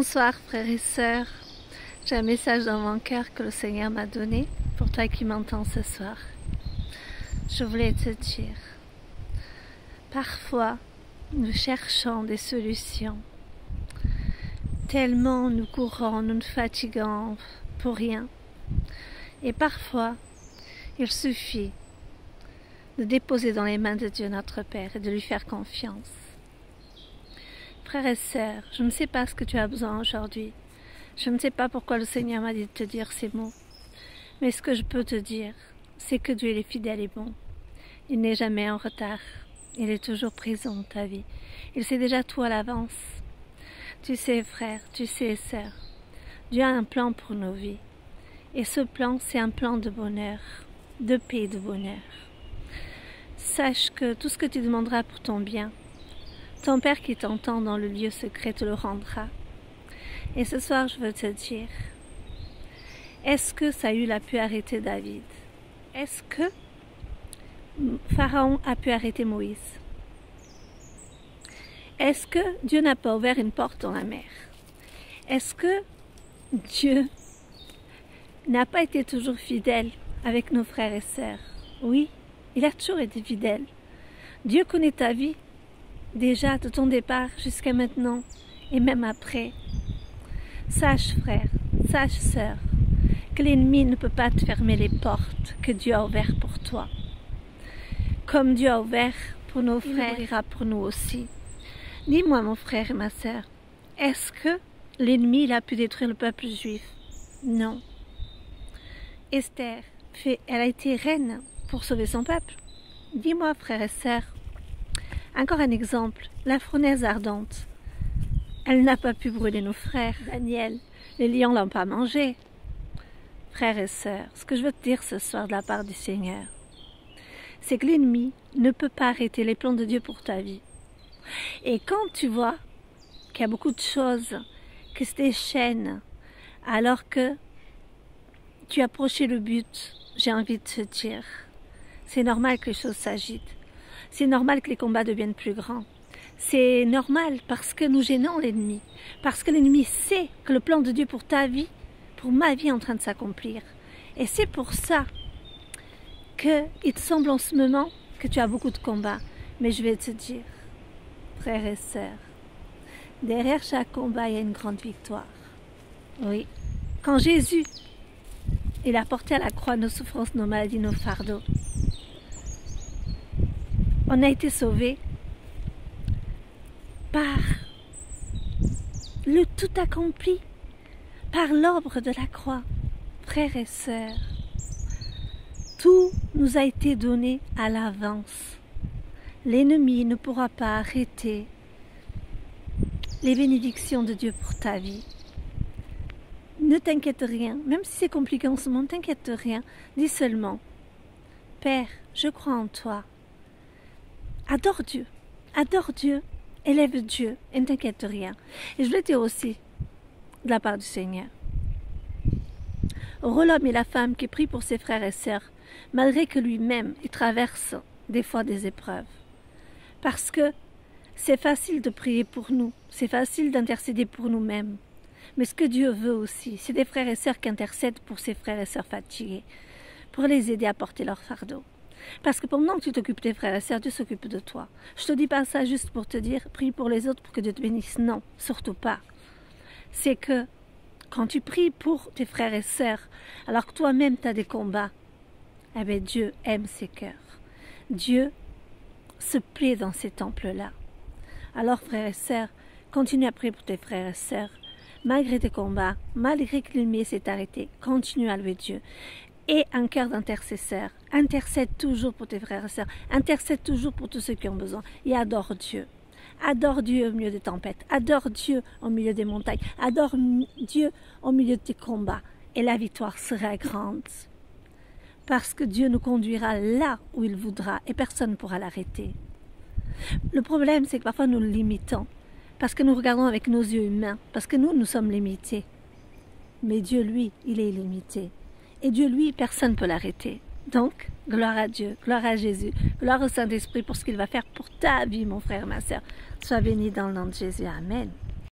Bonsoir frères et sœurs, j'ai un message dans mon cœur que le Seigneur m'a donné pour toi qui m'entends ce soir. Je voulais te dire, parfois nous cherchons des solutions, tellement nous courons, nous nous fatiguons pour rien. Et parfois, il suffit de déposer dans les mains de Dieu notre Père et de lui faire confiance. Frères et sœurs, je ne sais pas ce que tu as besoin aujourd'hui. Je ne sais pas pourquoi le Seigneur m'a dit de te dire ces mots. Mais ce que je peux te dire, c'est que Dieu est fidèle et bon. Il n'est jamais en retard. Il est toujours présent dans ta vie. Il sait déjà tout à l'avance. Tu sais, frère, tu sais, sœur, Dieu a un plan pour nos vies. Et ce plan, c'est un plan de bonheur, de paix et de bonheur. Sache que tout ce que tu demanderas pour ton bien, ton Père qui t'entend dans le lieu secret te le rendra. Et ce soir, je veux te dire, est-ce que Saül a pu arrêter David? Est-ce que Pharaon a pu arrêter Moïse? Est-ce que Dieu n'a pas ouvert une porte dans la mer? Est-ce que Dieu n'a pas été toujours fidèle avec nos frères et sœurs? Oui, il a toujours été fidèle. Dieu connaît ta vie, déjà de ton départ jusqu'à maintenant et même après. Sache frère, sache sœur, que l'ennemi ne peut pas te fermer les portes que Dieu a ouvertes pour toi. Comme Dieu a ouvert pour nos frères, il ouvrira pour nous aussi. Dis-moi mon frère et ma sœur, est-ce que l'ennemi a pu détruire le peuple juif? Non. Esther, elle a été reine pour sauver son peuple. Dis-moi frère et sœur, encore un exemple, la fournaise ardente. Elle n'a pas pu brûler nos frères. Daniel, les lions ne l'ont pas mangé. Frères et sœurs, ce que je veux te dire ce soir de la part du Seigneur, c'est que l'ennemi ne peut pas arrêter les plans de Dieu pour ta vie. Et quand tu vois qu'il y a beaucoup de choses qui se déchaînent alors que tu approchais le but, j'ai envie de te dire, c'est normal que les choses s'agitent. C'est normal que les combats deviennent plus grands. C'est normal parce que nous gênons l'ennemi. Parce que l'ennemi sait que le plan de Dieu pour ta vie, pour ma vie est en train de s'accomplir. Et c'est pour ça qu'il te semble en ce moment que tu as beaucoup de combats. Mais je vais te dire, frères et sœurs, derrière chaque combat, il y a une grande victoire. Oui. Quand Jésus, il a porté à la croix nos souffrances, nos maladies, nos fardeaux, on a été sauvés par le tout accompli, par l'ordre de la croix. Frères et sœurs, tout nous a été donné à l'avance. L'ennemi ne pourra pas arrêter les bénédictions de Dieu pour ta vie. Ne t'inquiète rien, même si c'est compliqué en ce moment, ne t'inquiète rien. Dis seulement, Père, je crois en toi. Adore Dieu, élève Dieu et ne t'inquiète rien. Et je voulais dire aussi, de la part du Seigneur, heureux l'homme et la femme qui prient pour ses frères et sœurs, malgré que lui-même il traverse des fois des épreuves. Parce que c'est facile de prier pour nous, c'est facile d'intercéder pour nous-mêmes. Mais ce que Dieu veut aussi, c'est des frères et sœurs qui intercèdent pour ses frères et sœurs fatigués, pour les aider à porter leur fardeau. Parce que pendant que tu t'occupes des frères et sœurs, Dieu s'occupe de toi. Je te dis pas ça juste pour te dire, prie pour les autres pour que Dieu te bénisse. Non, surtout pas. C'est que quand tu pries pour tes frères et sœurs, alors que toi-même tu as des combats, eh bien Dieu aime ces cœurs. Dieu se plaît dans ces temples-là. Alors frères et sœurs, continue à prier pour tes frères et sœurs. Malgré tes combats, malgré que l'ennemi s'est arrêté, continue à louer Dieu. Et un cœur d'intercesseur. Intercède toujours pour tes frères et sœurs. Intercède toujours pour tous ceux qui ont besoin. Et adore Dieu. Adore Dieu au milieu des tempêtes. Adore Dieu au milieu des montagnes. Adore Dieu au milieu de tes combats. Et la victoire sera grande. Parce que Dieu nous conduira là où il voudra. Et personne ne pourra l'arrêter. Le problème, c'est que parfois nous le limitons. Parce que nous regardons avec nos yeux humains. Parce que nous sommes limités. Mais Dieu, lui, il est illimité. Et Dieu, lui, personne ne peut l'arrêter. Donc, gloire à Dieu, gloire à Jésus, gloire au Saint-Esprit pour ce qu'il va faire pour ta vie, mon frère, ma sœur. Sois béni dans le nom de Jésus. Amen.